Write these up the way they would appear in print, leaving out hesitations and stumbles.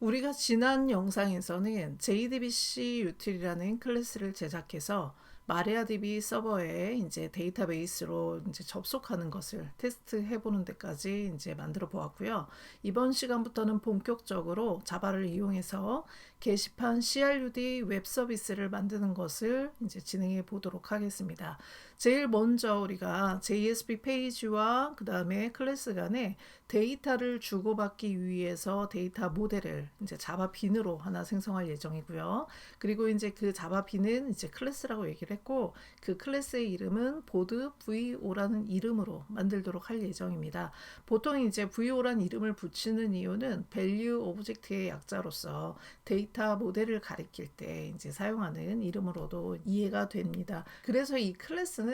우리가 지난 영상에서는 JDBC 유틸이라는 클래스를 제작해서 마리아DB 서버에 이제 데이터베이스로 이제 접속하는 것을 테스트해 보는 데까지 이제 만들어 보았고요. 이번 시간부터는 본격적으로 자바를 이용해서 게시판 CRUD 웹 서비스를 만드는 것을 이제 진행해 보도록 하겠습니다. 제일 먼저 우리가 JSP 페이지와 그 다음에 클래스 간에 데이터를 주고받기 위해서 데이터 모델을 이제 자바 빈으로 하나 생성할 예정이고요. 그리고 이제 그 자바 빈은 이제 클래스라고 얘기를 했고, 그 클래스의 이름은 보드 VO라는 이름으로 만들도록 할 예정입니다. 보통 이제 VO라는 이름을 붙이는 이유는 value object의 약자로서 데이터 모델을 가리킬 때 이제 사용하는 이름으로도 이해가 됩니다. 그래서 이 클래스는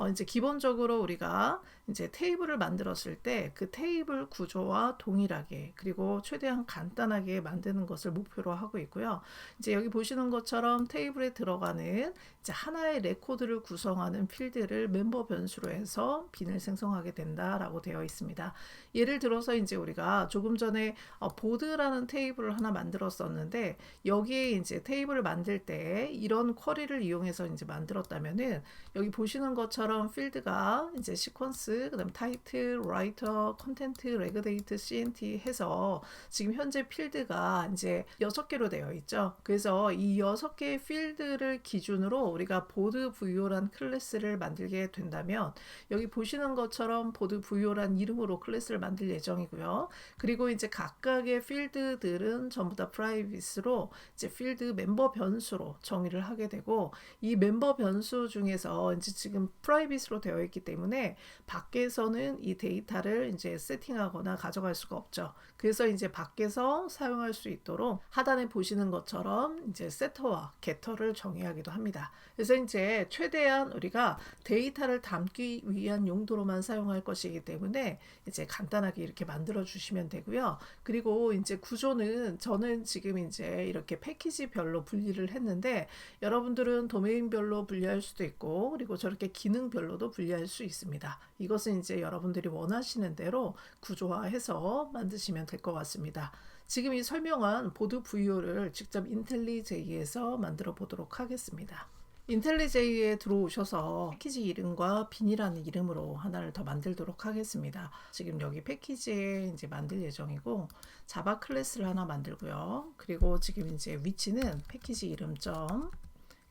이제 기본적으로 우리가 이제 테이블을 만들었을 때 그 테이블 구조와 동일하게 그리고 최대한 간단하게 만드는 것을 목표로 하고 있고요. 이제 여기 보시는 것처럼 테이블에 들어가는 이제 하나의 레코드를 구성하는 필드를 멤버 변수로 해서 빈을 생성하게 된다라고 되어 있습니다. 예를 들어서 이제 우리가 조금 전에 보드라는 테이블을 하나 만들었었는데, 여기에 이제 테이블을 만들 때 이런 쿼리를 이용해서 이제 만들었다면은 여기 보시는 것처럼 필드가 이제 시퀀스, 그다음 타이틀, 라이터, 컨텐트, 레그데이트, CNT 해서 지금 현재 필드가 이제 6개로 되어 있죠. 그래서 이 6개의 필드를 기준으로 우리가 보드 VO란 클래스를 만들게 된다면, 여기 보시는 것처럼 보드 VO란 이름으로 클래스를 만들 예정이고요. 그리고 이제 각각의 필드들은 전부 다 프라이빗으로 이제 필드 멤버 변수로 정의를 하게 되고, 이 멤버 변수 중에서 이제 지금 프라이빗으로 되어 있기 때문에 밖에서는 이 데이터를 이제 세팅하거나 가져갈 수가 없죠. 그래서 이제 밖에서 사용할 수 있도록 하단에 보시는 것처럼 이제 세터와 게터를 정의하기도 합니다. 그래서 이제 최대한 우리가 데이터를 담기 위한 용도로만 사용할 것이기 때문에 이제 간단하게 이렇게 만들어 주시면 되고요. 그리고 이제 구조는 저는 지금 이제 이렇게 패키지별로 분리를 했는데, 여러분들은 도메인별로 분리할 수도 있고, 그리고 저렇게 기능별로도 분리할 수 있습니다. 이것은 이제 여러분들이 원하시는 대로 구조화해서 만드시면 될 것 같습니다. 지금 이 설명한 보드 VO를 직접 인텔리제이에서 만들어 보도록 하겠습니다. 인텔리제이에 들어오셔서 패키지 이름과 빈이라는 이름으로 하나를 더 만들도록 하겠습니다. 지금 여기 패키지에 이제 만들 예정이고, 자바 클래스를 하나 만들고요. 그리고 지금 이제 위치는 패키지 이름 점,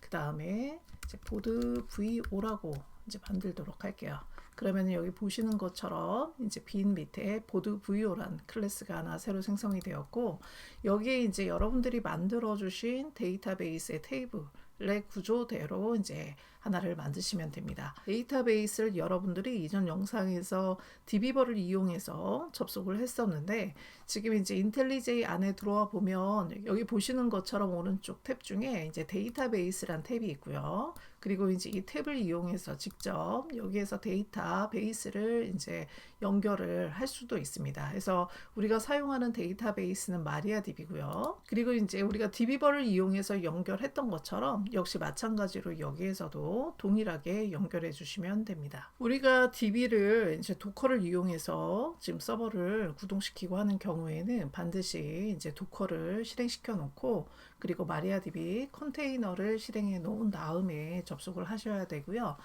그 다음에 이제 보드 VO라고 이제 만들도록 할게요. 그러면 여기 보시는 것처럼 이제 빈 밑에 보드 VO란 클래스가 하나 새로 생성이 되었고, 여기에 이제 여러분들이 만들어 주신 데이터베이스의 테이블의 구조대로 이제 하나를 만드시면 됩니다. 데이터베이스를 여러분들이 이전 영상에서 DB버를 이용해서 접속을 했었는데, 지금 이제 인텔리제이 안에 들어와 보면 여기 보시는 것처럼 오른쪽 탭 중에 이제 데이터베이스란 탭이 있고요. 그리고 이제 이 탭을 이용해서 직접 여기에서 데이터베이스를 이제 연결을 할 수도 있습니다. 그래서 우리가 사용하는 데이터베이스는 마리아DB고요. 그리고 이제 우리가 DB버를 이용해서 연결했던 것처럼 역시 마찬가지로 여기에서도 동일하게 연결해 주시면 됩니다. 우리가 DB를 이제 도커를 이용해서 지금 서버를 구동시키고 하는 경우에는 반드시 이제 도커를 실행시켜 놓고, 그리고 마리아DB 컨테이너를 실행해 놓은 다음에 접속을 하셔야 되고요.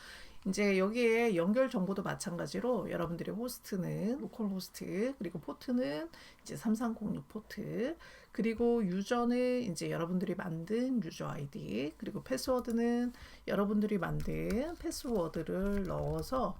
이제 여기에 연결 정보도 마찬가지로 여러분들의 호스트는 로컬 호스트, 그리고 포트는 이제 3306 포트, 그리고 유저는 이제 여러분들이 만든 유저 아이디, 그리고 패스워드는 여러분들이 만든 패스워드를 넣어서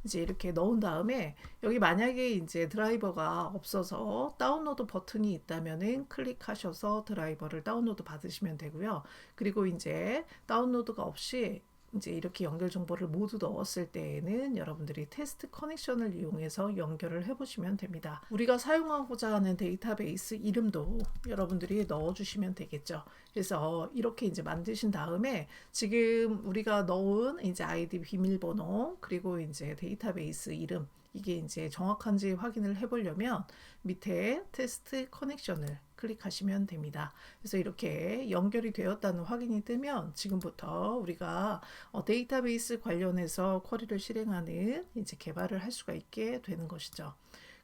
이제 이렇게 넣은 다음에, 여기 만약에 이제 드라이버가 없어서 다운로드 버튼이 있다면은 클릭하셔서 드라이버를 다운로드 받으시면 되고요. 그리고 이제 다운로드가 없이 이제 이렇게 연결 정보를 모두 넣었을 때에는 여러분들이 테스트 커넥션을 이용해서 연결을 해보시면 됩니다. 우리가 사용하고자 하는 데이터베이스 이름도 여러분들이 넣어주시면 되겠죠. 그래서 이렇게 이제 만드신 다음에 지금 우리가 넣은 이제 아이디 비밀번호, 그리고 이제 데이터베이스 이름, 이게 이제 정확한지 확인을 해보려면 밑에 테스트 커넥션을 클릭하시면 됩니다. 그래서 이렇게 연결이 되었다는 확인이 뜨면 지금부터 우리가 데이터베이스 관련해서 쿼리를 실행하는 이제 개발을 할 수가 있게 되는 것이죠.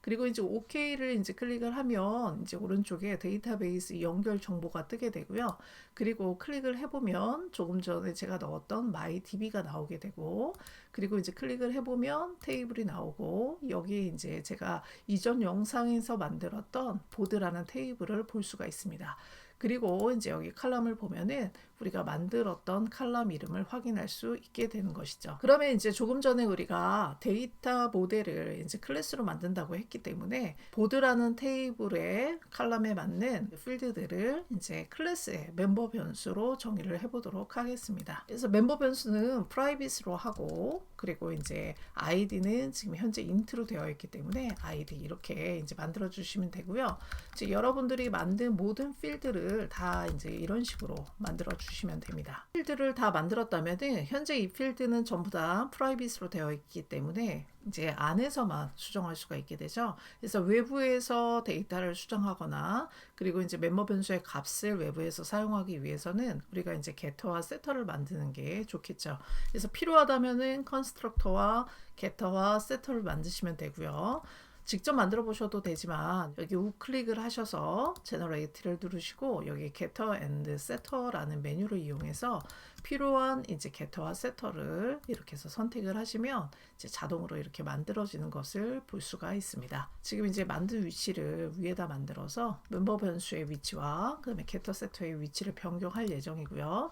그리고 이제 OK를 이제 클릭을 하면 이제 오른쪽에 데이터베이스 연결 정보가 뜨게 되고요. 그리고 클릭을 해보면 조금 전에 제가 넣었던 MyDB가 나오게 되고, 그리고 이제 클릭을 해보면 테이블이 나오고, 여기에 이제 제가 이전 영상에서 만들었던 보드라는 테이블을 볼 수가 있습니다. 그리고 이제 여기 칼럼을 보면은 우리가 만들었던 칼럼 이름을 확인할 수 있게 되는 것이죠. 그러면 이제 조금 전에 우리가 데이터 모델을 이제 클래스로 만든다고 했기 때문에 보드라는 테이블의 칼럼에 맞는 필드들을 이제 클래스의 멤버 변수로 정의를 해보도록 하겠습니다. 그래서 멤버 변수는 프라이빗으로 하고, 그리고 이제 아이디는 지금 현재 인트로 되어 있기 때문에 아이디 이렇게 이제 만들어 주시면 되고요. 이제 여러분들이 만든 모든 필드를 다 이제 이런 식으로 만들어 주시면 됩니다. 필드를 다 만들었다면은 현재 이 필드는 전부 다 프라이빗으로 되어 있기 때문에 이제 안에서만 수정할 수가 있게 되죠. 그래서 외부에서 데이터를 수정하거나, 그리고 이제 멤버 변수의 값을 외부에서 사용하기 위해서는 우리가 이제 getter와 setter를 만드는 게 좋겠죠. 그래서 필요하다면은 constructor와 getter와 setter를 만드시면 되고요. 직접 만들어 보셔도 되지만 여기 우클릭을 하셔서 제너레이트를 누르시고 여기 getter and setter라는 메뉴를 이용해서 필요한 이제 getter와 setter를 이렇게 해서 선택을 하시면 이제 자동으로 이렇게 만들어지는 것을 볼 수가 있습니다. 지금 이제 만든 위치를 위에다 만들어서 멤버 변수의 위치와 그다음에 getter setter의 위치를 변경할 예정이고요.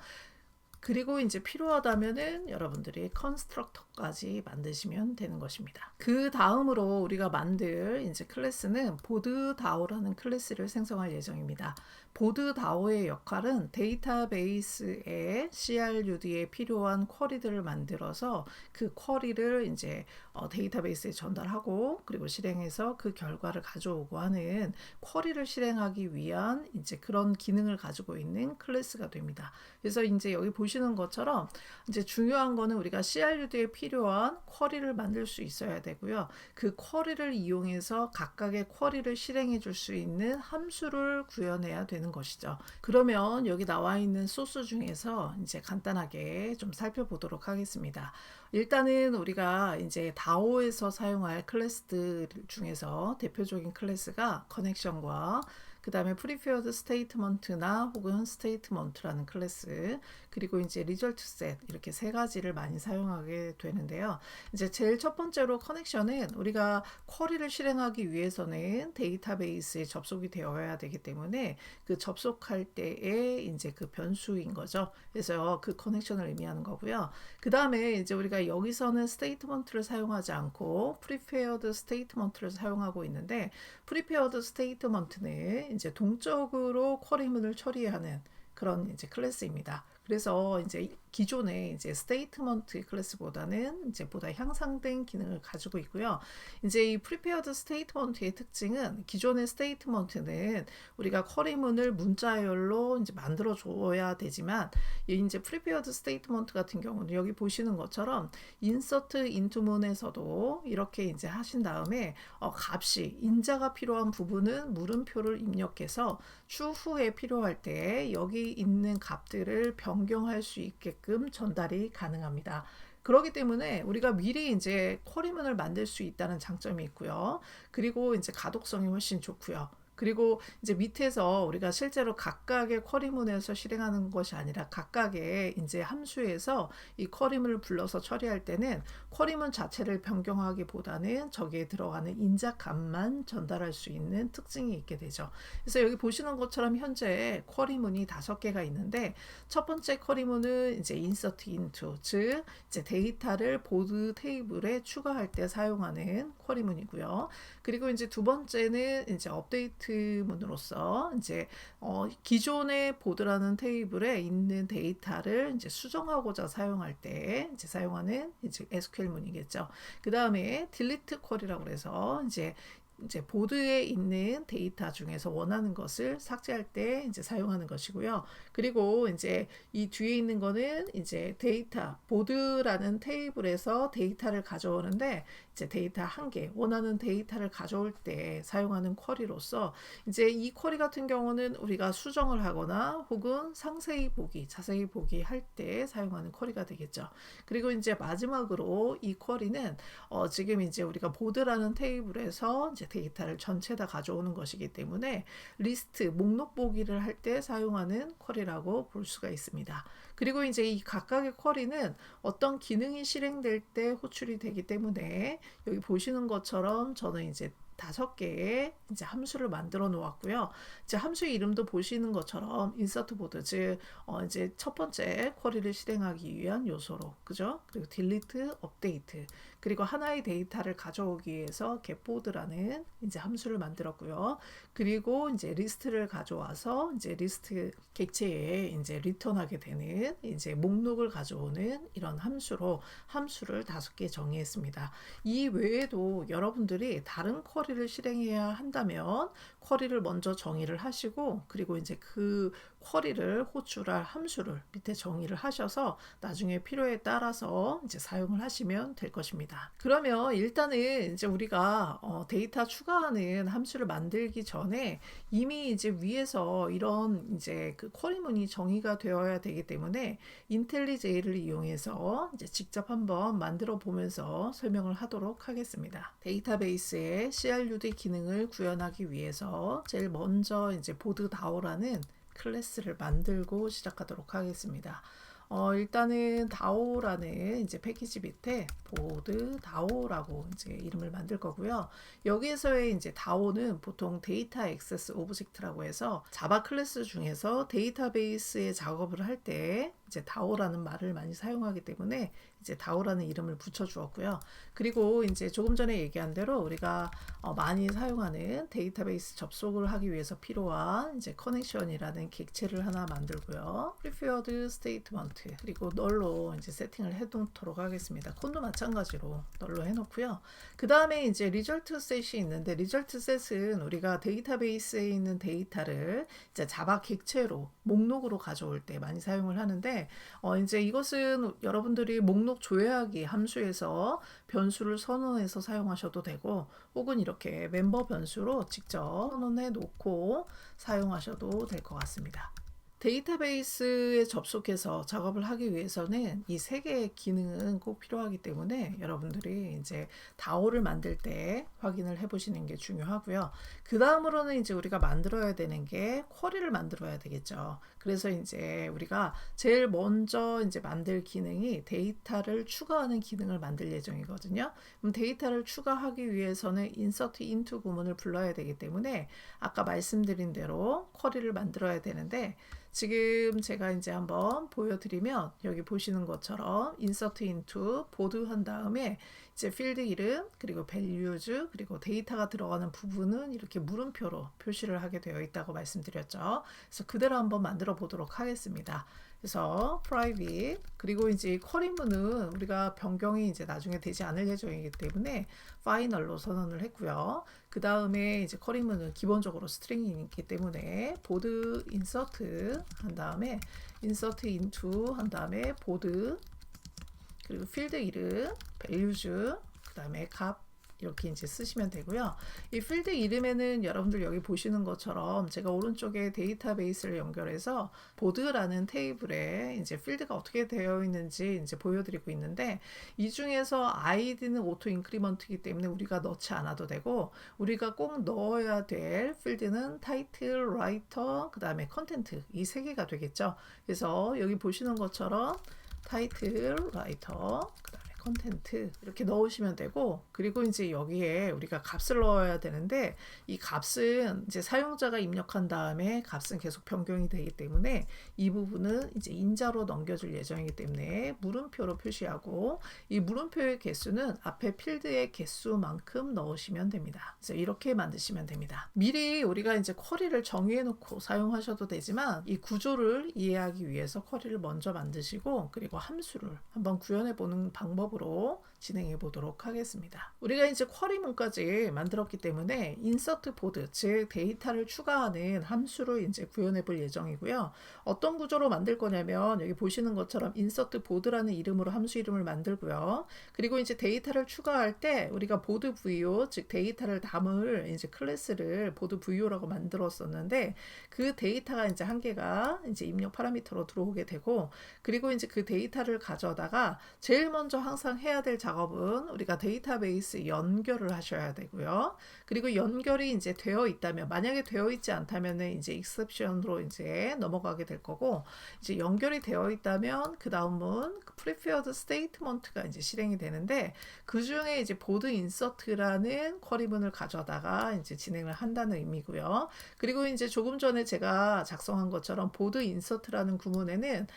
그리고 이제 필요하다면은 여러분들이 컨스트럭터까지 만드시면 되는 것입니다. 그 다음으로 우리가 만들 이제 클래스는 보드다오라는 클래스를 생성할 예정입니다. 보드다오의 역할은 데이터베이스에 CRUD에 필요한 쿼리들을 만들어서 그 쿼리를 이제 데이터베이스에 전달하고, 그리고 실행해서 그 결과를 가져오고 하는 쿼리를 실행하기 위한 이제 그런 기능을 가지고 있는 클래스가 됩니다. 그래서 이제 여기 보시는 것처럼 이제 중요한 거는 우리가 CRUD에 필요한 쿼리를 만들 수 있어야 되고요. 그 쿼리를 이용해서 각각의 쿼리를 실행해 줄 수 있는 함수를 구현해야 되는 것이죠. 그러면 여기 나와 있는 소스 중에서 이제 간단하게 좀 살펴보도록 하겠습니다. 일단은 우리가 이제 다오에서 사용할 클래스들 중에서 대표적인 클래스가 커넥션과 그 다음에 프리페어드 스테이트먼트나 혹은 스테이트먼트라는 클래스, 그리고 이제 리절트 셋, 이렇게 세 가지를 많이 사용하게 되는데요. 이제 제일 첫 번째로 커넥션은 우리가 쿼리를 실행하기 위해서는 데이터베이스에 접속이 되어야 되기 때문에 그 접속할 때의 이제 그 변수인 거죠. 그래서 그 커넥션을 의미하는 거고요. 그 다음에 이제 우리가 여기서는 스테이트먼트를 사용하지 않고 프리페어드 스테이트먼트를 사용하고 있는데, 프리페어드 스테이트먼트는 이제 동적으로 쿼리문을 처리하는 그런 이제 클래스입니다. 그래서 이제 기존의 이제 스테이트먼트 클래스보다는 이제 보다 향상된 기능을 가지고 있고요. 이제 이 프리페어드 스테이트먼트의 특징은 기존의 스테이트먼트는 우리가 쿼리문을 문자열로 이제 만들어 줘야 되지만, 이제 프리페어드 스테이트먼트 같은 경우는 여기 보시는 것처럼 인서트 인투 문에서도 이렇게 이제 하신 다음에 값이 인자가 필요한 부분은 물음표를 입력해서 추후에 필요할 때 여기 있는 값들을 변경할 수 있게끔 전달이 가능합니다. 그렇기 때문에 우리가 미리 이제 쿼리문을 만들 수 있다는 장점이 있고요. 그리고 이제 가독성이 훨씬 좋고요. 그리고 이제 밑에서 우리가 실제로 각각의 쿼리문에서 실행하는 것이 아니라 각각의 이제 함수에서 이 쿼리문을 불러서 처리할 때는 쿼리문 자체를 변경하기보다는 저기에 들어가는 인자값만 전달할 수 있는 특징이 있게 되죠. 그래서 여기 보시는 것처럼 현재 쿼리문이 5개가 있는데, 첫 번째 쿼리문은 이제 insert into, 즉 이제 데이터를 보드 테이블에 추가할 때 사용하는 쿼리문이고요. 그리고 이제 두 번째는 이제 업데이트 문으로서 이제 기존의 보드라는 테이블에 있는 데이터를 이제 수정하고자 사용할 때 이제 사용하는 이제 SQL 문이겠죠. 그 다음에 delete 쿼리라고 그래서 이제 보드에 있는 데이터 중에서 원하는 것을 삭제할 때 이제 사용하는 것이고요. 그리고 이제 이 뒤에 있는 거는 이제 데이터, 보드라는 테이블에서 데이터를 가져오는데, 이제 데이터 한 개, 원하는 데이터를 가져올 때 사용하는 쿼리로서 이제 이 쿼리 같은 경우는 우리가 수정을 하거나 혹은 상세히 보기, 자세히 보기 할 때 사용하는 쿼리가 되겠죠. 그리고 이제 마지막으로 이 쿼리는 지금 이제 우리가 보드라는 테이블에서 이제 이제 데이터를 전체 다 가져오는 것이기 때문에 리스트, 목록 보기를 할 때 사용하는 쿼리라고 볼 수가 있습니다. 그리고 이제 이 각각의 쿼리는 어떤 기능이 실행될 때 호출이 되기 때문에 여기 보시는 것처럼 저는 이제 5개의 이제 함수를 만들어 놓았고요. 이제 함수의 이름도 보시는 것처럼 인서트 보드, 즉 이제 첫 번째 쿼리를 실행하기 위한 요소로, 그죠? 그리고 딜리트, 업데이트, 그리고 하나의 데이터를 가져오기 위해서 getBoard라는 이제 함수를 만들었고요. 그리고 이제 리스트를 가져와서 이제 리스트 객체에 이제 리턴하게 되는 이제 목록을 가져오는 이런 함수로 함수를 5개 정의했습니다. 이 외에도 여러분들이 다른 쿼리를 실행해야 한다면 쿼리를 먼저 정의를 하시고 그리고 이제 그 쿼리를 호출할 함수를 밑에 정의를 하셔서 나중에 필요에 따라서 이제 사용을 하시면 될 것입니다. 그러면 일단은 이제 우리가 데이터 추가하는 함수를 만들기 전에 이미 이제 위에서 이런 이제 그 쿼리문이 정의가 되어야 되기 때문에 인텔리제이를 이용해서 이제 직접 한번 만들어 보면서 설명을 하도록 하겠습니다. 데이터베이스의 CRUD 기능을 구현하기 위해서 제일 먼저 이제 보드 다오라는 클래스를 만들고 시작하도록 하겠습니다. 일단은 다오라는 이제 패키지 밑에 보드 다오라고 이제 이름을 만들 거고요. 여기에서의 이제 다오는 보통 데이터 액세스 오브젝트라고 해서 자바 클래스 중에서 데이터베이스의 작업을 할 때 이제 다오라는 말을 많이 사용하기 때문에 이제 다오라는 이름을 붙여 주었고요. 그리고 이제 조금 전에 얘기한 대로 우리가 많이 사용하는 데이터베이스 접속을 하기 위해서 필요한 이제 커넥션이라는 객체를 하나 만들고요. preferred statement 그리고 널로 이제 세팅을 해놓도록 하겠습니다. 콘도 마찬가지로 널로 해놓고요. 그 다음에 이제 result set이 있는데 result set은 우리가 데이터베이스에 있는 데이터를 이제 자바 객체로 목록으로 가져올 때 많이 사용을 하는데 이제 이것은 여러분들이 목록 조회하기 함수에서 변수를 선언해서 사용하셔도 되고 혹은 이렇게 멤버 변수로 직접 선언해 놓고 사용하셔도 될 것 같습니다. 데이터베이스에 접속해서 작업을 하기 위해서는 이 3개의 기능은 꼭 필요하기 때문에 여러분들이 이제 다오를 만들 때 확인을 해 보시는 게 중요하고요. 그 다음으로는 이제 우리가 만들어야 되는 게 쿼리를 만들어야 되겠죠. 그래서 이제 우리가 제일 먼저 이제 만들 기능이 데이터를 추가하는 기능을 만들 예정이거든요. 그럼 데이터를 추가하기 위해서는 insert into 구문을 불러야 되기 때문에 아까 말씀드린 대로 쿼리를 만들어야 되는데 지금 제가 이제 한번 보여드리면 여기 보시는 것처럼 insert into 보드 한 다음에 이제 필드 이름 그리고 values 그리고 데이터가 들어가는 부분은 이렇게 물음표로 표시를 하게 되어 있다고 말씀드렸죠. 그래서 그대로 한번 만들어 보도록 하겠습니다. 그래서 private 그리고 이제 쿼리문은 우리가 변경이 이제 나중에 되지 않을 예정이기 때문에 final로 선언을 했고요. 그 다음에 이제 쿼리문은 기본적으로 스트링이 있기 때문에 보드 insert 한 다음에 insert into 한 다음에 보드 그리고 필드 이름 values 그 다음에 값 이렇게 이제 쓰시면 되고요. 이 필드 이름에는 여러분들 여기 보시는 것처럼 제가 오른쪽에 데이터베이스를 연결해서 보드라는 테이블에 이제 필드가 어떻게 되어 있는지 이제 보여드리고 있는데 이 중에서 아이디는 오토 인크리먼트이기 때문에 우리가 넣지 않아도 되고 우리가 꼭 넣어야 될 필드는 타이틀, 라이터, 그 다음에 컨텐트 이 3개가 되겠죠. 그래서 여기 보시는 것처럼 타이틀, 라이터, 그 다음에 컨텐트 이렇게 넣으시면 되고 그리고 이제 여기에 우리가 값을 넣어야 되는데 이 값은 이제 사용자가 입력한 다음에 값은 계속 변경이 되기 때문에 이 부분은 이제 인자로 넘겨줄 예정이기 때문에 물음표로 표시하고 이 물음표의 개수는 앞에 필드의 개수만큼 넣으시면 됩니다. 그래서 이렇게 만드시면 됩니다. 미리 우리가 이제 쿼리를 정의해 놓고 사용하셔도 되지만 이 구조를 이해하기 위해서 쿼리를 먼저 만드시고 그리고 함수를 한번 구현해 보는 방법으로 진행해 보도록 하겠습니다. 우리가 이제 쿼리문까지 만들었기 때문에 insert 보드, 즉 데이터를 추가하는 함수를 이제 구현해 볼 예정이고요. 어떤 구조로 만들 거냐면 여기 보시는 것처럼 insert 보드라는 이름으로 함수 이름을 만들고요. 그리고 이제 데이터를 추가할 때 우리가 보드 VO, 즉 데이터를 담을 이제 클래스를 보드 VO라고 만들었었는데 그 데이터가 이제 한 개가 이제 입력 파라미터로 들어오게 되고 그리고 이제 그 데이터를 가져다가 제일 먼저 항상 항상 해야 될 작업은 우리가 데이터베이스 연결을 하셔야 되고요. 그리고 연결이 이제 되어 있다면, 만약에 되어 있지 않다면은 이제 익셉션으로 이제 넘어가게 될 거고, 이제 연결이 되어 있다면 그 다음은 preferred statement가 이제 실행이 되는데, 그 중에 이제 보드 인서트라는 쿼리문을 가져다가 이제 진행을 한다는 의미고요. 그리고 이제 조금 전에 제가 작성한 것처럼 보드 인서트라는 구문에는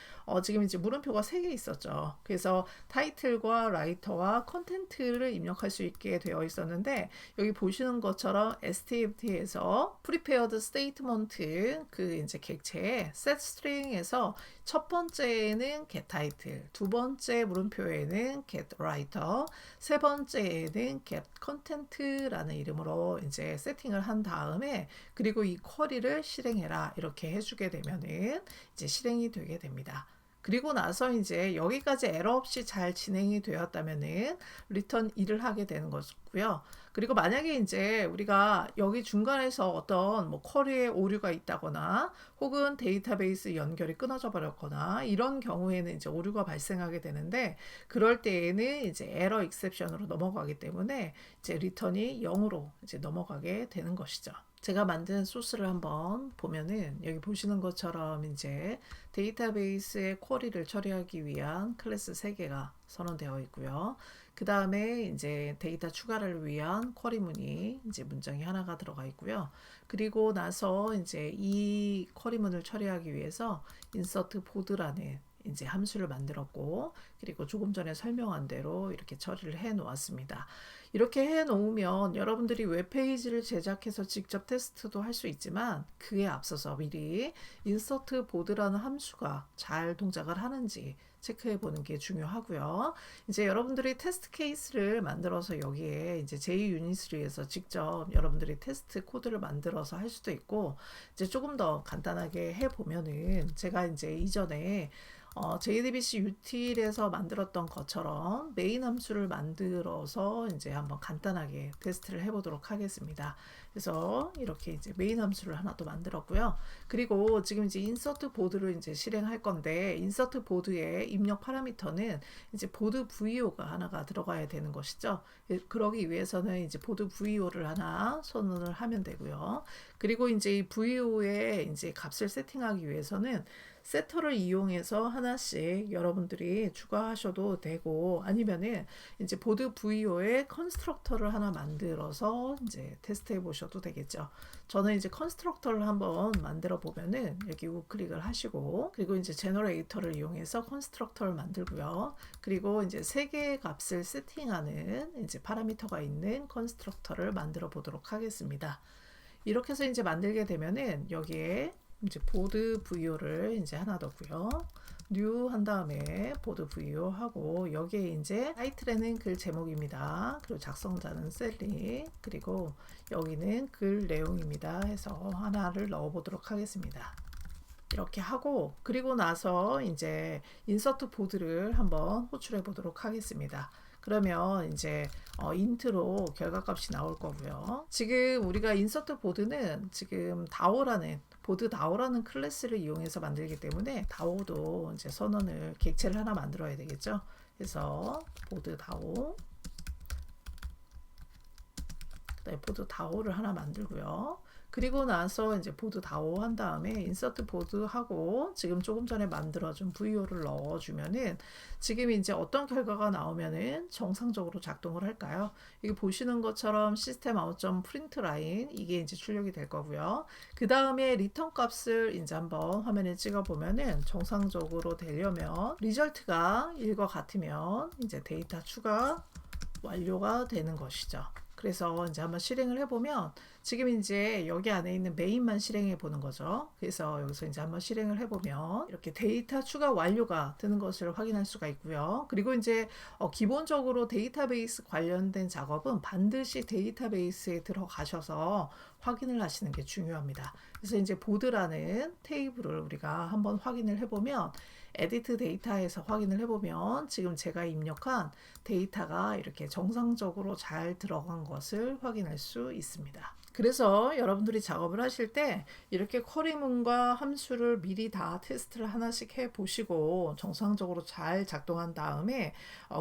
지금 이제 물음표가 3개 있었죠. 그래서 타이틀과 라이터와 컨텐트를 입력할 수 있게 되어 있었는데, 여기 보시는 것처럼 STFT에서 prepared statement 그 이제 객체에 set string에서 첫 번째에는 get title, 두 번째 물음표에는 get writer, 세 번째에는 get content라는 이름으로 이제 세팅을 한 다음에, 그리고 이 쿼리를 실행해라 이렇게 해주게 되면은 이제 실행이 되게 됩니다. 그리고 나서 이제 여기까지 에러 없이 잘 진행이 되었다면은 리턴 1을 하게 되는 것이고요. 그리고 만약에 이제 우리가 여기 중간에서 어떤 뭐 쿼리에 오류가 있다거나 혹은 데이터베이스 연결이 끊어져 버렸거나 이런 경우에는 이제 오류가 발생하게 되는데, 그럴 때에는 이제 에러 익셉션으로 넘어가기 때문에 이제 리턴이 0으로 이제 넘어가게 되는 것이죠. 제가 만든 소스를 한번 보면은 여기 보시는 것처럼 이제 데이터베이스의 쿼리를 처리하기 위한 클래스 3개가 선언되어 있고요. 그 다음에 이제 데이터 추가를 위한 쿼리문이 이제 문장이 하나가 들어가 있고요. 그리고 나서 이제 이 쿼리문을 처리하기 위해서 insert board라는 이제 함수를 만들었고, 그리고 조금 전에 설명한 대로 이렇게 처리를 해 놓았습니다. 이렇게 해 놓으면 여러분들이 웹페이지를 제작해서 직접 테스트도 할 수 있지만, 그에 앞서서 미리 insert board라는 함수가 잘 동작을 하는지 체크해 보는 게 중요하고요. 이제 여러분들이 테스트 케이스를 만들어서 여기에 이제 JUnit3에서 직접 여러분들이 테스트 코드를 만들어서 할 수도 있고, 이제 조금 더 간단하게 해 보면은 제가 이제 이전에 JDBC util에서 만들었던 것처럼 메인 함수를 만들어서 이제 한번 간단하게 테스트를 해보도록 하겠습니다. 그래서 이렇게 이제 메인 함수를 하나 또 만들었고요. 그리고 지금 이제 insert board를 이제 실행할 건데, insert board의 입력 파라미터는 이제 board VO가 하나가 들어가야 되는 것이죠. 그러기 위해서는 이제 board VO를 하나 선언을 하면 되고요. 그리고 이제 이 VO의 이제 값을 세팅하기 위해서는 세터를 이용해서 하나씩 여러분들이 추가하셔도 되고, 아니면은 이제 보드 VO의 컨스트럭터를 하나 만들어서 이제 테스트해 보셔도 되겠죠. 저는 이제 컨스트럭터를 한번 만들어 보면은 여기 우클릭을 하시고, 그리고 이제 제너레이터를 이용해서 컨스트럭터를 만들고요. 그리고 이제 3개의 값을 세팅하는 이제 파라미터가 있는 컨스트럭터를 만들어 보도록 하겠습니다. 이렇게 해서 이제 만들게 되면은 여기에 이제 보드 VO를 이제 하나 넣고요. new 한 다음에 보드 VO 하고, 여기에 이제 타이틀에는 글 제목입니다. 그리고 작성자는 셀리, 그리고 여기는 글 내용입니다 해서 하나를 넣어 보도록 하겠습니다. 이렇게 하고, 그리고 나서 이제 인서트 보드를 한번 호출해 보도록 하겠습니다. 그러면 이제 인트로 결과값이 나올 거고요. 지금 우리가 인서트 보드는 지금 보드 다오라는 클래스를 이용해서 만들기 때문에 다오도 이제 선언을 객체를 하나 만들어야 되겠죠. 그래서 보드 다오, 그다음에 보드 다오를 하나 만들고요. 그리고 나서 이제 보드 다오 한 다음에 인서트 보드 하고, 지금 조금 전에 만들어준 VO를 넣어주면은 지금 이제 어떤 결과가 나오면은 정상적으로 작동을 할까요? 여기 보시는 것처럼 시스템 아웃점 프린트 라인, 이게 이제 출력이 될 거고요. 그 다음에 리턴 값을 이제 한번 화면에 찍어 보면은 정상적으로 되려면 리절트가 1과 같으면 이제 데이터 추가 완료가 되는 것이죠. 그래서 이제 한번 실행을 해보면 지금 이제 여기 안에 있는 메인만 실행해 보는 거죠. 그래서 여기서 이제 한번 실행을 해보면 이렇게 데이터 추가 완료가 되는 것을 확인할 수가 있고요. 그리고 이제 기본적으로 데이터베이스 관련된 작업은 반드시 데이터베이스에 들어가셔서 확인을 하시는 게 중요합니다. 그래서 이제 보드라는 테이블을 우리가 한번 확인을 해보면, 에디트 데이터에서 확인을 해보면 지금 제가 입력한 데이터가 이렇게 정상적으로 잘 들어간 것을 확인할 수 있습니다. 그래서 여러분들이 작업을 하실 때 이렇게 쿼리문과 함수를 미리 다 테스트를 하나씩 해 보시고 정상적으로 잘 작동한 다음에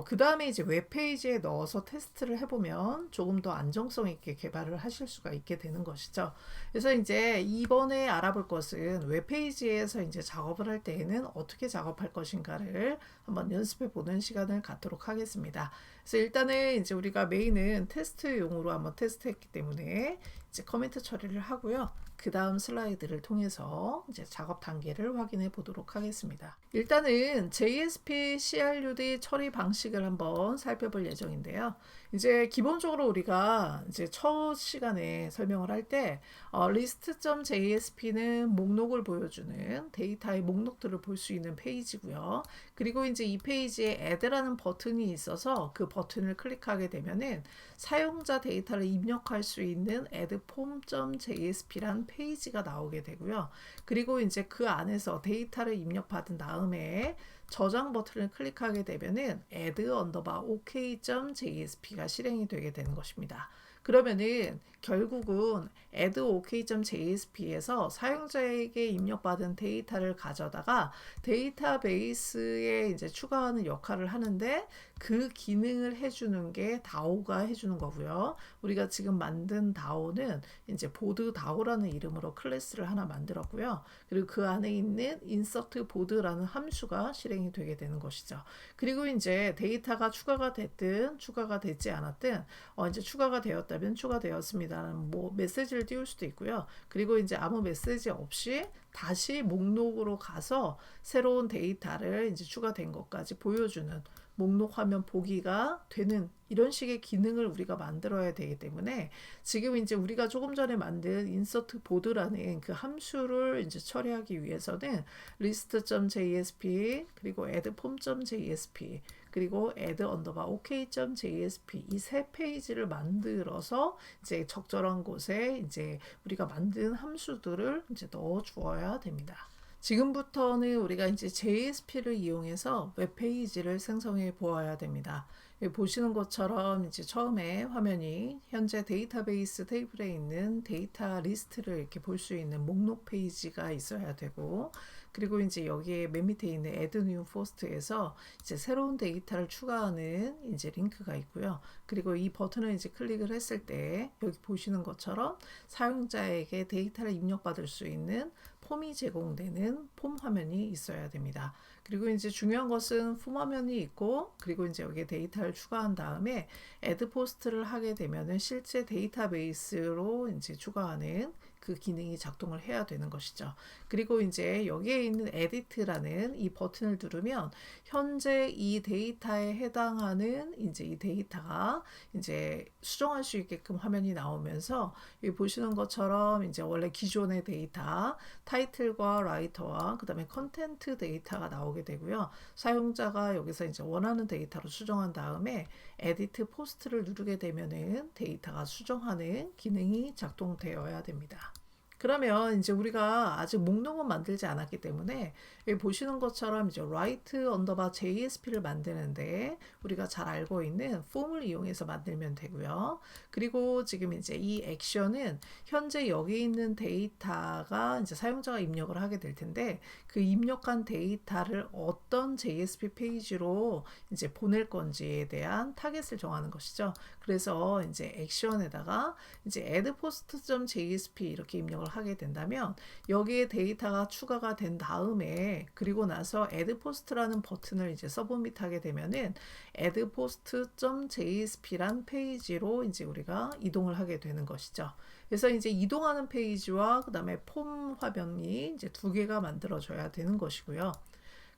그 다음에 이제 웹페이지에 넣어서 테스트를 해보면 조금 더 안정성 있게 개발을 하실 수가 있게 되는 것이죠. 그래서 이제 이번에 알아볼 것은 웹페이지에서 이제 작업을 할 때에는 어떻게 작업할 것인가를 한번 연습해 보는 시간을 갖도록 하겠습니다. 그래서 일단은 이제 우리가 메인은 테스트용으로 한번 테스트했기 때문에 이제 커멘트 처리를 하고요. 그 다음 슬라이드를 통해서 이제 작업 단계를 확인해 보도록 하겠습니다. 일단은 JSP CRUD 처리 방식을 한번 살펴볼 예정인데요. 이제 기본적으로 우리가 이제 첫 시간에 설명을 할 때 list.jsp는 목록을 보여주는 데이터의 목록들을 볼 수 있는 페이지고요. 그리고 이제 이 페이지에 add라는 버튼이 있어서 그 버튼을 클릭하게 되면은 사용자 데이터를 입력할 수 있는 addform.jsp라는 페이지가 나오게 되고요. 그리고 이제 그 안에서 데이터를 입력받은 다음에 저장 버튼을 클릭하게 되면은 add_ok.jsp가 실행이 되게 되는 것입니다. 그러면은 결국은 add_ok.jsp에서 사용자에게 입력받은 데이터를 가져다가 데이터베이스에 이제 추가하는 역할을 하는데 그 기능을 해주는 게 DAO가 해주는 거고요. 우리가 지금 만든 DAO는 이제 보드 DAO라는 이름으로 클래스를 하나 만들었고요. 그리고 그 안에 있는 insert board라는 함수가 실행이 되게 되는 것이죠. 그리고 이제 데이터가 추가가 됐든 추가가 되지 않았든 이제 추가가 되었다면 추가되었습니다라는 뭐 메시지를 띄울 수도 있고요. 그리고 이제 아무 메시지 없이 다시 목록으로 가서 새로운 데이터를 이제 추가된 것까지 보여주는 목록 화면 보기가 되는 이런 식의 기능을 우리가 만들어야 되기 때문에 지금 이제 우리가 조금 전에 만든 insert board라는 그 함수를 이제 처리하기 위해서는 list.jsp 그리고 addform.jsp 그리고 add_ok.jsp 이 세 페이지를 만들어서 이제 적절한 곳에 이제 우리가 만든 함수들을 이제 넣어 주어야 됩니다. 지금부터는 우리가 이제 JSP를 이용해서 웹페이지를 생성해 보아야 됩니다. 보시는 것처럼 이제 처음에 화면이 현재 데이터베이스 테이블에 있는 데이터 리스트를 이렇게 볼 수 있는 목록 페이지가 있어야 되고, 그리고 이제 여기에 맨 밑에 있는 Add New Post에서 이제 새로운 데이터를 추가하는 이제 링크가 있고요. 그리고 이 버튼을 이제 클릭을 했을 때 여기 보시는 것처럼 사용자에게 데이터를 입력받을 수 있는 폼이 제공되는 폼 화면이 있어야 됩니다. 그리고 이제 중요한 것은 폼 화면이 있고, 그리고 이제 여기에 데이터를 추가한 다음에 add post를 하게 되면은 실제 데이터베이스로 이제 추가하는 그 기능이 작동을 해야 되는 것이죠. 그리고 이제 여기에 있는 edit라는 이 버튼을 누르면 현재 이 데이터에 해당하는 이제 이 데이터가 이제 수정할 수 있게끔 화면이 나오면서 여기 보시는 것처럼 이제 원래 기존의 데이터 타이틀과 라이터와 그 다음에 컨텐트 데이터가 나오게 되고요. 사용자가 여기서 이제 원하는 데이터로 수정한 다음에 에디트 포스트를 누르게 되면은 데이터가 수정하는 기능이 작동되어야 됩니다. 그러면 이제 우리가 아직 목록은 만들지 않았기 때문에 여기 보시는 것처럼 이제 write_JSP를 만드는데 우리가 잘 알고 있는 폼을 이용해서 만들면 되고요. 그리고 지금 이제 이 액션은 현재 여기 있는 데이터가 이제 사용자가 입력을 하게 될 텐데 그 입력한 데이터를 어떤 JSP 페이지로 이제 보낼 건지에 대한 타겟을 정하는 것이죠. 그래서 이제 액션에다가 이제 addpost.jsp 이렇게 입력을 하게 된다면 여기에 데이터가 추가가 된 다음에 그리고 나서 addpost라는 버튼을 이제 서브밋하게 되면은 addpost.jsp란 페이지로 이제 우리가 이동을 하게 되는 것이죠. 그래서 이제 이동하는 페이지와 그 다음에 폼 화면이 이제 두 개가 만들어져야 되는 것이고요.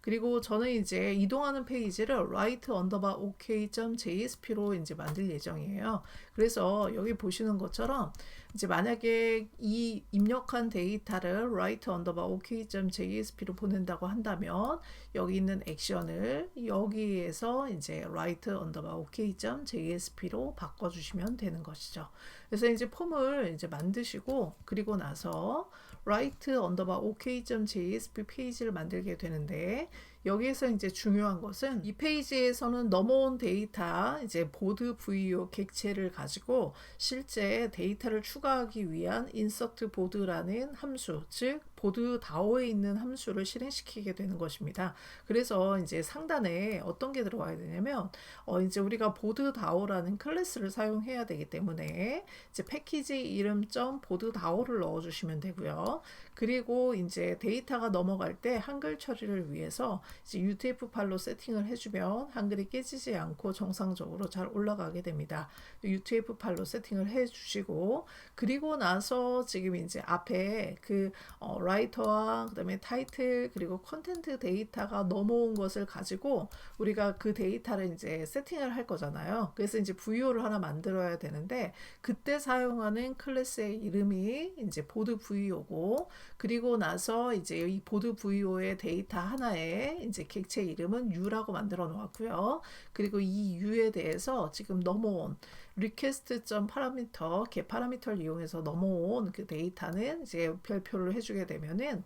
그리고 저는 이제 이동하는 페이지를 write_ok.jsp로 이제 만들 예정이에요. 그래서 여기 보시는 것처럼 이제 만약에 이 입력한 데이터를 write_ok.jsp로 보낸다고 한다면 여기 있는 액션을 여기에서 이제 write_ok.jsp로 바꿔주시면 되는 것이죠. 그래서 이제 폼을 이제 만드시고 그리고 나서 write_ok.jsp 페이지를 만들게 되는데 여기에서 이제 중요한 것은 이 페이지에서는 넘어온 데이터 이제 보드 VO 객체를 가지고 실제 데이터를 추가하기 위한 insert 보드라는 함수, 즉 보드 다오에 있는 함수를 실행시키게 되는 것입니다. 그래서 이제 상단에 어떤 게 들어와야 되냐면 이제 우리가 보드 다오라는 클래스를 사용해야 되기 때문에 이제 패키지 이름 점 보드 다오를 넣어주시면 되고요. 그리고 이제 데이터가 넘어갈 때 한글 처리를 위해서 이제 UTF 파일로 세팅을 해주면 한글이 깨지지 않고 정상적으로 잘 올라가게 됩니다. UTF 파일로 세팅을 해주시고 그리고 나서 지금 이제 앞에 그 라이터와 그다음에 타이틀 그리고 컨텐트 데이터가 넘어온 것을 가지고 우리가 그 데이터를 이제 세팅을 할 거잖아요. 그래서 이제 VO를 하나 만들어야 되는데 그때 사용하는 클래스의 이름이 이제 보드 VO고 그리고 나서 이제 이 보드 VO의 데이터 하나에 이제 객체 이름은 U라고 만들어 놓았고요. 그리고 이 U에 대해서 지금 넘어온 request.parameter get 파라미터를 이용해서 넘어온 그 데이터는 이제 별표를 해주게 되면은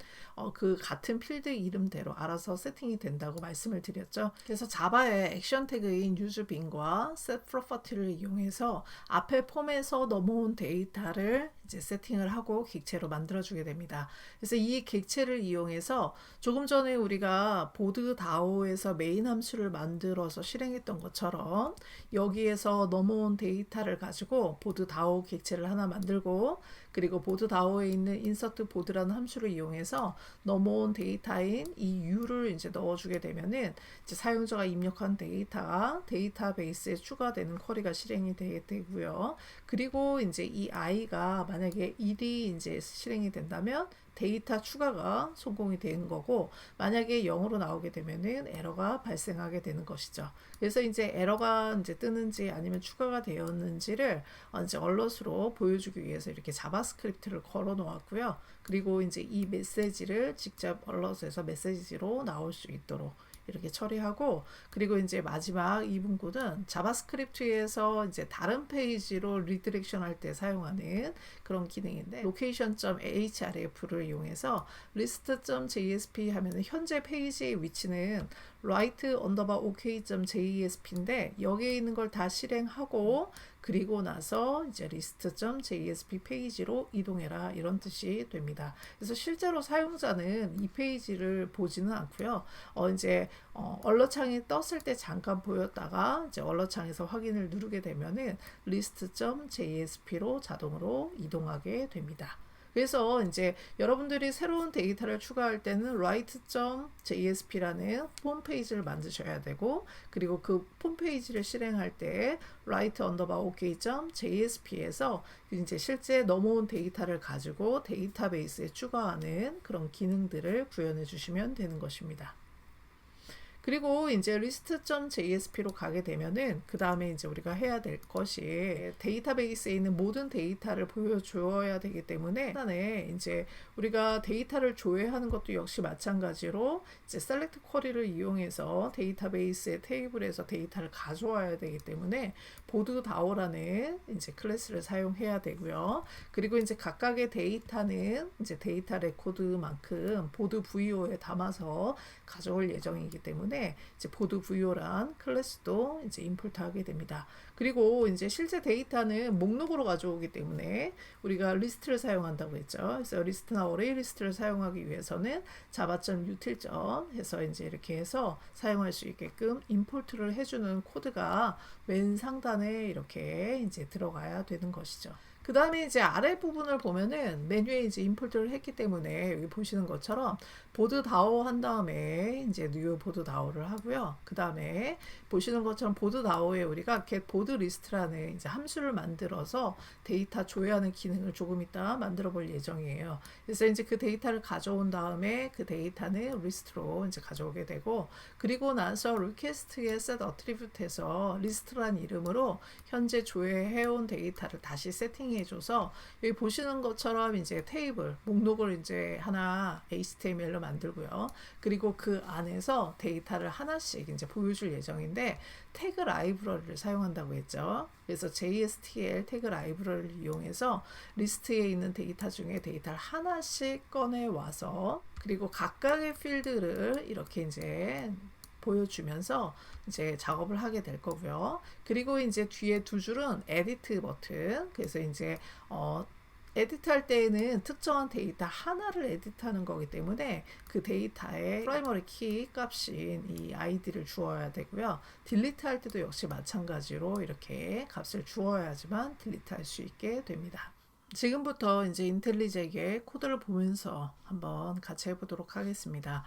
그 같은 필드 이름대로 알아서 세팅이 된다고 말씀을 드렸죠. 그래서 자바의 액션 태그인 useBin과 setProperty를 이용해서 앞에 폼에서 넘어온 데이터를 이제 세팅을 하고 객체로 만들어주게 됩니다. 그래서 이 객체를 이용해서 조금 전에 우리가 보드 다오에서 메인 함수를 만들어서 실행했던 것처럼 여기에서 넘어온 데이터를 가지고 보드 다오 객체를 하나 만들고 그리고 보드 다오에 있는 insert 보드라는 함수를 이용해서 넘어온 데이터인 이 U를 이제 넣어주게 되면은 이제 사용자가 입력한 데이터가 데이터베이스에 추가되는 쿼리가 실행이 되고요. 그리고 이제 이 I가 만약에 1이 이제 실행이 된다면 데이터 추가가 성공이 된 거고 만약에 0으로 나오게 되면은 에러가 발생하게 되는 것이죠. 그래서 이제 에러가 이제 뜨는지 아니면 추가가 되었는지를 이제 얼럿으로 보여주기 위해서 이렇게 자바스크립트를 걸어 놓았고요. 그리고 이제 이 메시지를 직접 얼럿에서 메시지로 나올 수 있도록 이렇게 처리하고 그리고 이제 마지막 2분구는 자바스크립트에서 이제 다른 페이지로 리디렉션 할 때 사용하는 그런 기능인데 location.href를 이용해서 list.jsp 하면은 현재 페이지의 위치는 write_ok.jesp인데 여기에 있는 걸 다 실행하고 그리고 나서 이제 list.jsp 페이지로 이동해라 이런 뜻이 됩니다. 그래서 실제로 사용자는 이 페이지를 보지는 않고요. 이제 얼럿창이 떴을 때 잠깐 보였다가 이제 얼럿창에서 확인을 누르게 되면은 list.jsp로 자동으로 이동하게 됩니다. 그래서 이제 여러분들이 새로운 데이터를 추가할 때는 write.jsp라는 홈페이지를 만드셔야 되고 그리고 그 홈페이지를 실행할 때 write_ok.jsp에서 이제 실제 넘어온 데이터를 가지고 데이터베이스에 추가하는 그런 기능들을 구현해 주시면 되는 것입니다. 그리고 이제 list.jsp로 가게 되면은 그 다음에 이제 우리가 해야 될 것이 데이터베이스에 있는 모든 데이터를 보여줘야 되기 때문에 하단에 이제 우리가 데이터를 조회하는 것도 역시 마찬가지로 이제 select 쿼리를 이용해서 데이터베이스의 테이블에서 데이터를 가져와야 되기 때문에 보드 다오라는 이제 클래스를 사용해야 되고요. 그리고 이제 각각의 데이터는 이제 데이터 레코드만큼 보드 VO에 담아서 가져올 예정이기 때문에 이제 보드 VO란 클래스도 이제 임포트하게 됩니다. 그리고 이제 실제 데이터는 목록으로 가져오기 때문에 우리가 리스트를 사용한다고 했죠. 그래서 리스트나 어레이 리스트를 사용하기 위해서는 java.util 해서 이제 이렇게 해서 사용할 수 있게끔 임포트를 해주는 코드가 맨 상단에 이렇게 이제 들어가야 되는 것이죠. 그 다음에 이제 아래 부분을 보면은 메뉴에 이제 임포트를 했기 때문에 여기 보시는 것처럼 보드 다오 한 다음에 이제 뉴 보드 다오를 하고요. 그 다음에 보시는 것처럼 보드 다오에 우리가 get 보드 리스트라는 이제 함수를 만들어서 데이터 조회하는 기능을 조금 이따 만들어 볼 예정이에요. 그래서 이제 그 데이터를 가져온 다음에 그 데이터는 리스트로 이제 가져오게 되고 그리고 나서 request에 set attribute에서 리스트란 이름으로 현재 조회해온 데이터를 다시 세팅해 실행해줘서 여기 보시는 것처럼 이제 테이블 목록을 이제 하나 HTML로 만들고요. 그리고 그 안에서 데이터를 하나씩 이제 보여줄 예정인데 태그 라이브러리를 사용한다고 했죠. 그래서 JSTL 태그 라이브러리를 이용해서 리스트에 있는 데이터 중에 데이터를 하나씩 꺼내 와서 그리고 각각의 필드를 이렇게 이제 보여주면서 이제 작업을 하게 될 거고요. 그리고 이제 뒤에 두 줄은 에디트 버튼. 그래서 이제 에디트할 때에는 특정한 데이터 하나를 에디트하는 거기 때문에 그 데이터의 프라이머리 키 값인 이 아이디를 주어야 되고요. 딜리트 할 때도 역시 마찬가지로 이렇게 값을 주어야지만 딜리트 할 수 있게 됩니다. 지금부터 이제 인텔리제이의 코드를 보면서 한번 같이 해보도록 하겠습니다.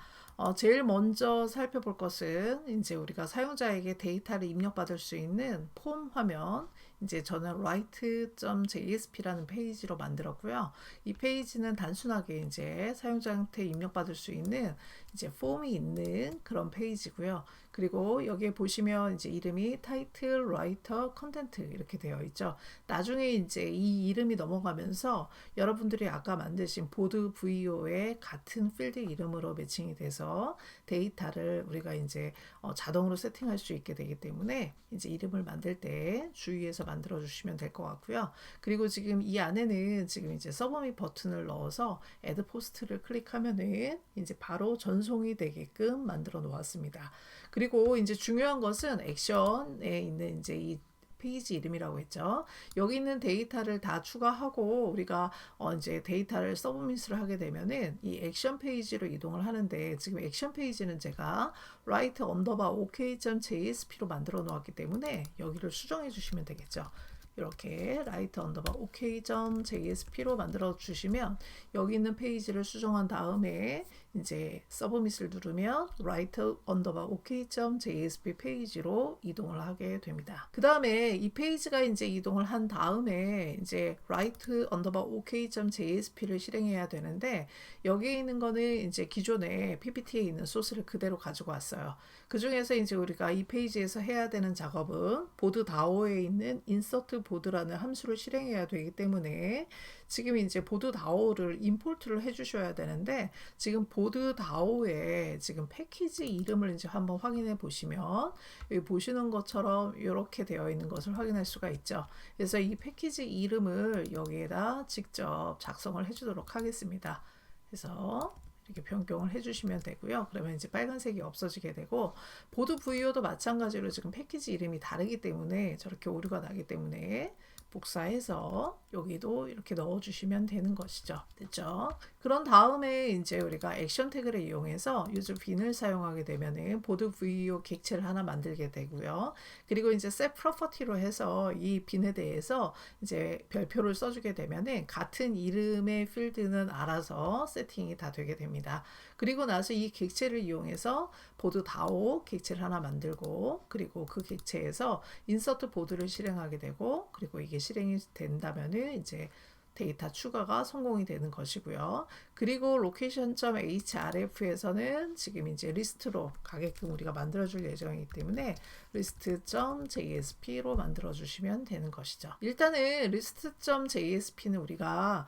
제일 먼저 살펴볼 것은 이제 우리가 사용자에게 데이터를 입력받을 수 있는 폼 화면, 이제 저는 write.jsp라는 페이지로 만들었고요. 이 페이지는 단순하게 이제 사용자한테 입력받을 수 있는 이제 폼이 있는 그런 페이지고요. 그리고 여기에 보시면 이제 이름이 타이틀, 라이터, 컨텐트 이렇게 되어 있죠. 나중에 이제 이 이름이 넘어가면서 여러분들이 아까 만드신 보드 VO의 같은 필드 이름으로 매칭이 돼서 데이터를 우리가 이제 자동으로 세팅할 수 있게 되기 때문에 이제 이름을 만들 때 주의해서 만들어 주시면 될 것 같고요. 그리고 지금 이 안에는 지금 이제 서브밋 버튼을 넣어서 애드 포스트를 클릭하면은 이제 바로 전송이 되게끔 만들어 놓았습니다. 그리고 이제 중요한 것은 액션에 있는 이제 이 페이지 이름이라고 했죠. 여기 있는 데이터를 다 추가하고 우리가 이제 데이터를 서브밋을 하게 되면은 이 액션 페이지로 이동을 하는데 지금 액션 페이지는 제가 write_ok.jsp로 만들어 놓았기 때문에 여기를 수정해 주시면 되겠죠. 이렇게 write_ok.jsp로 만들어 주시면 여기 있는 페이지를 수정한 다음에 이제 서브밋을 누르면 write_ok.jsp 페이지로 이동을 하게 됩니다. 그 다음에 이 페이지가 이제 이동을 한 다음에 이제 write_ok.jsp를 실행해야 되는데 여기에 있는 거는 이제 기존에 PPT에 있는 소스를 그대로 가지고 왔어요. 그 중에서 이제 우리가 이 페이지에서 해야 되는 작업은 보드 다오에 있는 insert 보드라는 함수를 실행해야 되기 때문에 지금 이제 보드 다오를 임포트를 해주셔야 되는데 지금 보드 다오에 지금 패키지 이름을 이제 한번 확인해 보시면 여기 보시는 것처럼 이렇게 되어 있는 것을 확인할 수가 있죠. 그래서 이 패키지 이름을 여기에다 직접 작성을 해주도록 하겠습니다. 그래서 이렇게 변경을 해주시면 되고요. 그러면 이제 빨간색이 없어지게 되고 보드 VO도 마찬가지로 지금 패키지 이름이 다르기 때문에 저렇게 오류가 나기 때문에 복사해서 여기도 이렇게 넣어주시면 되는 것이죠. 됐죠? 그런 다음에 이제 우리가 액션 태그를 이용해서 유저 빈을 사용하게 되면은 보드 VO 객체를 하나 만들게 되고요. 그리고 이제 set property로 해서 이 빈에 대해서 이제 별표를 써주게 되면은 같은 이름의 필드는 알아서 세팅이 다 되게 됩니다. 그리고 나서 이 객체를 이용해서 보드 다오 객체를 하나 만들고 그리고 그 객체에서 인서트 보드를 실행하게 되고 그리고 이게 실행이 된다면은 이제 데이터 추가가 성공이 되는 것이고요. 그리고 location.href에서는 지금 이제 리스트로 가게끔 우리가 만들어줄 예정이기 때문에 list.jsp로 만들어주시면 되는 것이죠. 일단은 list.jsp는 우리가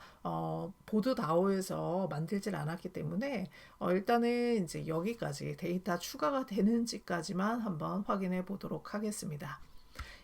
보드 다오에서 만들질 않았기 때문에 일단은 이제 여기까지 데이터 추가가 되는지까지만 한번 확인해 보도록 하겠습니다.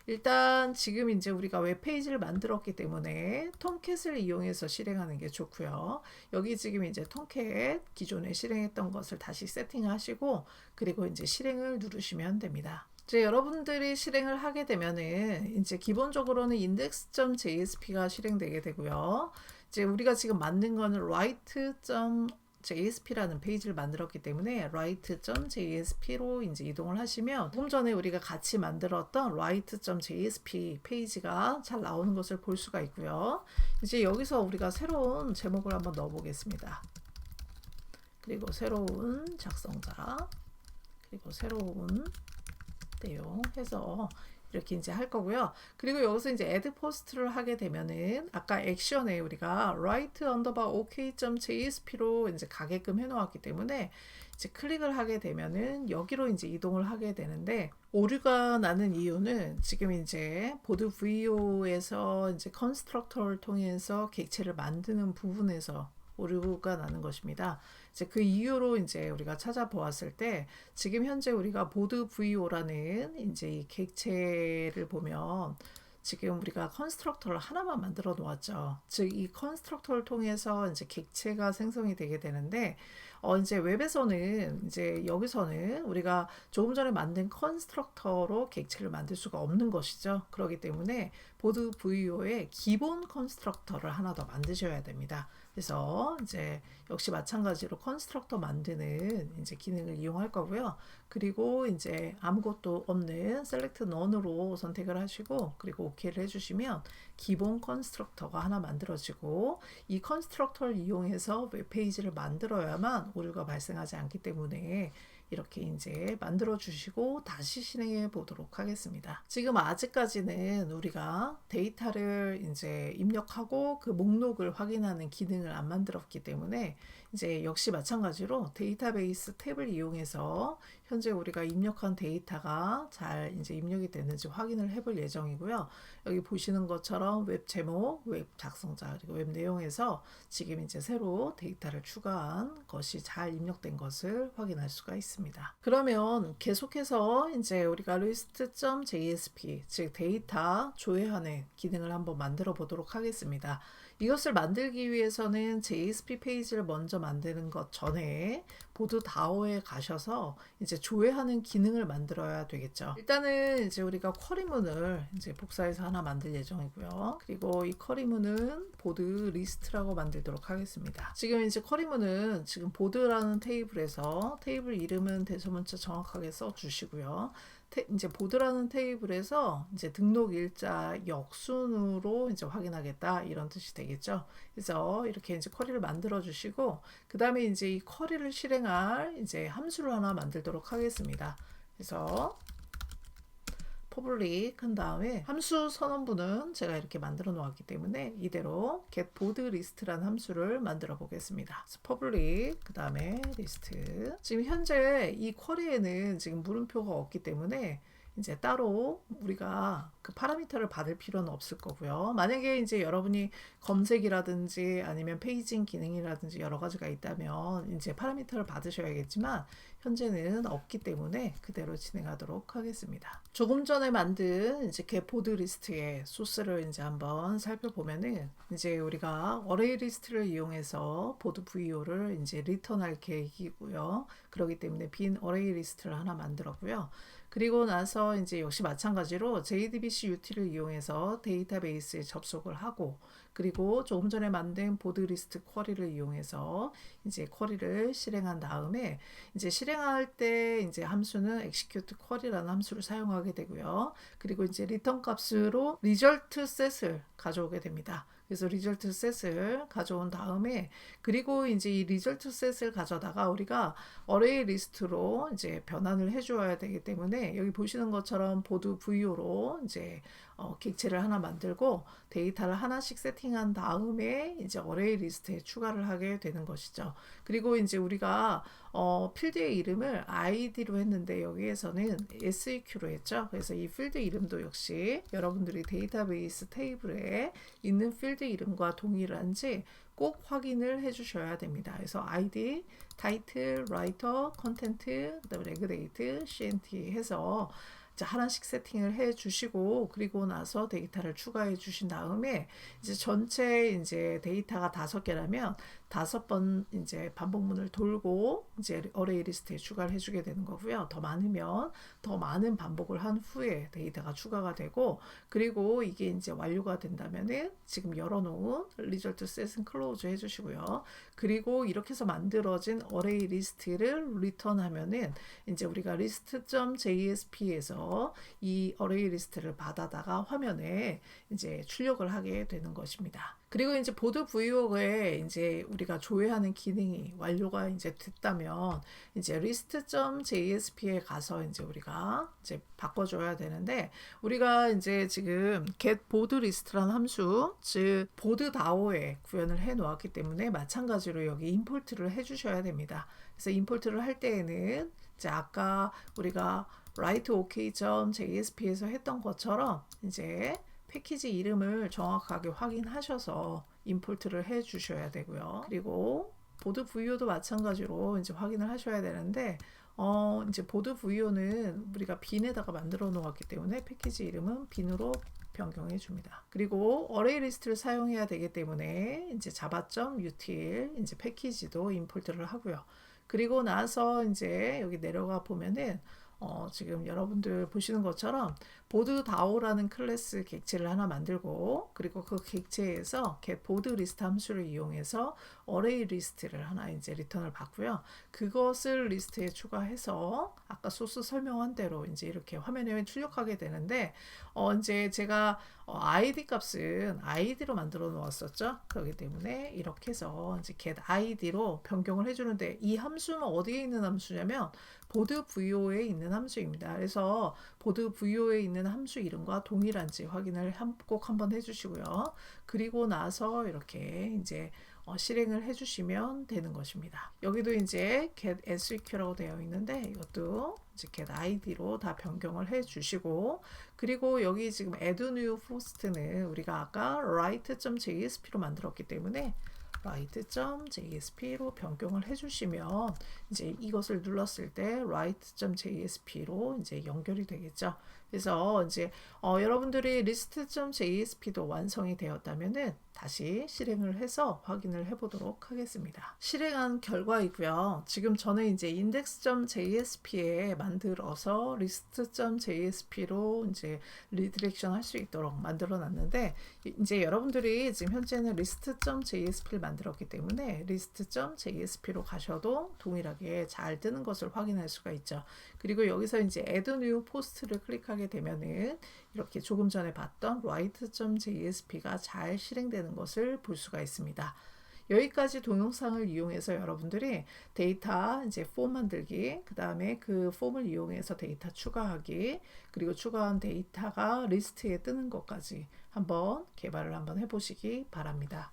일단 지금 이제 우리가 웹페이지를 만들었기 때문에 톰캣을 이용해서 실행하는 게 좋고요. 여기 지금 이제 톰캣 기존에 실행했던 것을 다시 세팅하시고 그리고 이제 실행을 누르시면 됩니다. 이제 여러분들이 실행을 하게 되면은 이제 기본적으로는 index.jsp가 실행되게 되고요. 이제 우리가 지금 만든 거는 write.jsp라는 페이지를 만들었기 때문에 write.jsp로 이제 이동을 하시면 조금 전에 우리가 같이 만들었던 write.jsp 페이지가 잘 나오는 것을 볼 수가 있고요. 이제 여기서 우리가 새로운 제목을 한번 넣어 보겠습니다. 그리고 새로운 작성자 그리고 새로운 내용 해서 이렇게 이제 할 거고요. 그리고 여기서 이제 add post를 하게 되면은 아까 액션에 우리가 write underbar ok.jsp로 이제 가게끔 해놓았기 때문에 이제 클릭을 하게 되면은 여기로 이제 이동을 하게 되는데 오류가 나는 이유는 지금 이제 보드 VO에서 이제 컨스트럭터를 통해서 객체를 만드는 부분에서 오류가 나는 것입니다. 이제 그 이유로 이제 우리가 찾아보았을 때 지금 현재 우리가 보드 VO라는 이제 이 객체를 보면 지금 우리가 컨스트럭터를 하나만 만들어 놓았죠. 즉 이 컨스트럭터를 통해서 이제 객체가 생성이 되게 되는데 이제 웹에서는 이제 여기서는 우리가 조금 전에 만든 컨스트럭터로 객체를 만들 수가 없는 것이죠. 그렇기 때문에 보드 VO의 기본 컨스트럭터를 하나 더 만드셔야 됩니다. 그래서 이제 역시 마찬가지로 컨스트럭터 만드는 이제 기능을 이용할 거고요. 그리고 이제 아무것도 없는 select none으로 선택을 하시고 그리고 OK를 해주시면 기본 컨스트럭터가 하나 만들어지고 이 컨스트럭터를 이용해서 웹페이지를 만들어야만 오류가 발생하지 않기 때문에 이렇게 이제 만들어 주시고 다시 실행해 보도록 하겠습니다. 지금 아직까지는 우리가 데이터를 이제 입력하고 그 목록을 확인하는 기능을 안 만들었기 때문에 이제 역시 마찬가지로 데이터베이스 탭을 이용해서 현재 우리가 입력한 데이터가 잘 이제 입력이 됐는지 확인을 해볼 예정이고요. 여기 보시는 것처럼 웹 제목, 웹 작성자, 그리고 웹 내용에서 지금 이제 새로 데이터를 추가한 것이 잘 입력된 것을 확인할 수가 있습니다. 그러면 계속해서 이제 우리가 list.jsp, 즉 데이터 조회하는 기능을 한번 만들어 보도록 하겠습니다. 이것을 만들기 위해서는 JSP 페이지를 먼저 만드는 것 전에 보드 DAO에 가셔서 이제 조회하는 기능을 만들어야 되겠죠. 일단은 이제 우리가 쿼리문을 이제 복사해서 하나 만들 예정이고요. 그리고 이 쿼리문은 보드 리스트라고 만들도록 하겠습니다. 지금 이제 쿼리문은 지금 보드라는 테이블에서 테이블 이름은 대소문자 정확하게 써 주시고요. 이제 보드라는 테이블에서 이제 등록 일자 역순으로 이제 확인하겠다 이런 뜻이 되겠죠. 그래서 이렇게 이제 쿼리를 만들어 주시고 그 다음에 이제 이 쿼리를 실행할 이제 함수를 하나 만들도록 하겠습니다. 그래서 public 한 다음에 함수 선언부는 제가 이렇게 만들어 놓았기 때문에 이대로 get board list라는 함수를 만들어 보겠습니다. public 그 다음에 list. 지금 현재 이 쿼리에는 지금 물음표가 없기 때문에 이제 따로 우리가 그 파라미터를 받을 필요는 없을 거고요. 만약에 이제 여러분이 검색이라든지 아니면 페이징 기능이라든지 여러 가지가 있다면 이제 파라미터를 받으셔야겠지만 현재는 없기 때문에 그대로 진행하도록 하겠습니다. 조금 전에 만든 이제 getPod 리스트의 소스를 이제 한번 살펴보면은 이제 우리가 어레이 리스트를 이용해서 보드 VO를 이제 리턴할 계획이고요. 그렇기 때문에 빈 어레이 리스트를 하나 만들었고요. 그리고 나서 이제 역시 마찬가지로 JDBC UT를 이용해서 데이터베이스에 접속을 하고 그리고 조금 전에 만든 보드 리스트 쿼리를 이용해서 이제 쿼리를 실행한 다음에 이제 실행할 때 이제 함수는 execute query라는 함수를 사용하게 되고요. 그리고 이제 리턴 값으로 result set을 가져오게 됩니다. 그래서 result set을 가져온 다음에 그리고 이제 이 result set을 가져다가 우리가 array 리스트로 이제 변환을 해줘야 되기 때문에 여기 보시는 것처럼 보드 VO로 이제 객체를 하나 만들고 데이터를 하나씩 세팅한 다음에 이제 어레이 리스트에 추가를 하게 되는 것이죠. 그리고 이제 우리가 필드의 이름을 id로 했는데 여기에서는 seq로 했죠. 그래서 이 필드 이름도 역시 여러분들이 데이터베이스 테이블에 있는 필드 이름과 동일한지 꼭 확인을 해 주셔야 됩니다. 그래서 id, title, writer, content, 그다음에 regdate, cnt 해서 하나씩 세팅을 해 주시고 그리고 나서 데이터를 추가해 주신 다음에 이제 전체 이제 데이터가 5개라면 5번 이제 반복문을 돌고 이제 어레이 리스트에 추가를 해주게 되는 거고요. 더 많으면 더 많은 반복을 한 후에 데이터가 추가가 되고 그리고 이게 이제 완료가 된다면은 지금 열어놓은 result set은 close 해주시고요. 그리고 이렇게 해서 만들어진 어레이 리스트를 리턴하면은 이제 우리가 list.jsp에서 이 어레이 리스트를 받아다가 화면에 이제 출력을 하게 되는 것입니다. 그리고 이제 보드 VO에 이제 우리가 조회하는 기능이 완료가 이제 됐다면 이제 list.jsp에 가서 이제 우리가 이제 바꿔줘야 되는데, 우리가 이제 지금 get board list라는 함수, 즉 보드 다오에 구현을 해 놓았기 때문에 마찬가지로 여기 임포트를 해주셔야 됩니다. 그래서 임포트를 할 때에는 이제 아까 우리가 writeok.jsp에서 했던 것처럼 이제 패키지 이름을 정확하게 확인하셔서 임포트를 해 주셔야 되고요. 그리고 보드 VO도 마찬가지로 이제 확인을 하셔야 되는데, 이제 보드 VO는 우리가 빈에다가 만들어 놓았기 때문에 패키지 이름은 빈으로 변경해 줍니다. 그리고 어레이 리스트를 사용해야 되기 때문에 이제 java.util 이제 패키지도 임포트를 하고요. 그리고 나서 이제 여기 내려가 보면은 지금 여러분들 보시는 것처럼 보드 다오라는 클래스 객체를 하나 만들고, 그리고 그 객체에서 get 보드 리스트 함수를 이용해서 어레이 리스트를 하나 이제 리턴을 받고요. 그것을 리스트에 추가해서 아까 소스 설명한 대로 이제 이렇게 화면에 출력하게 되는데, 이제 제가 id 값은 id로 만들어 놓았었죠. 그렇기 때문에 이렇게 해서 이제 get id로 변경을 해주는데, 이 함수는 어디에 있는 함수냐면 보드 VO에 있는 함수입니다. 그래서 보드 VO에 있는 함수 이름과 동일한지 확인을 꼭 한번 해주시고요. 그리고 나서 이렇게 이제 실행을 해주시면 되는 것입니다. 여기도 이제 get seq라고 되어 있는데, 이것도 이제 get id로 다 변경을 해주시고, 그리고 여기 지금 add new post는 우리가 아까 write.jsp로 만들었기 때문에 write.jsp로 변경을 해주시면 이제 이것을 눌렀을 때 write.jsp로 이제 연결이 되겠죠. 그래서 이제 여러분들이 list.jsp도 완성이 되었다면은 다시 실행을 해서 확인을 해보도록 하겠습니다. 실행한 결과이고요. 지금 저는 이제 index.jsp에 만들어서 list.jsp로 이제 리디렉션 할 수 있도록 만들어 놨는데, 이제 여러분들이 지금 현재는 list.jsp를 만들었기 때문에 list.jsp로 가셔도 동일하게 잘 뜨는 것을 확인할 수가 있죠. 그리고 여기서 이제 add new post를 클릭하게 되면은 이렇게 조금 전에 봤던 write.jsp가 잘 실행되는 것을 볼 수가 있습니다. 여기까지 동영상을 이용해서 여러분들이 데이터 이제 폼 만들기, 그 다음에 그 폼을 이용해서 데이터 추가하기, 그리고 추가한 데이터가 리스트에 뜨는 것까지 한번 개발을 한번 해보시기 바랍니다.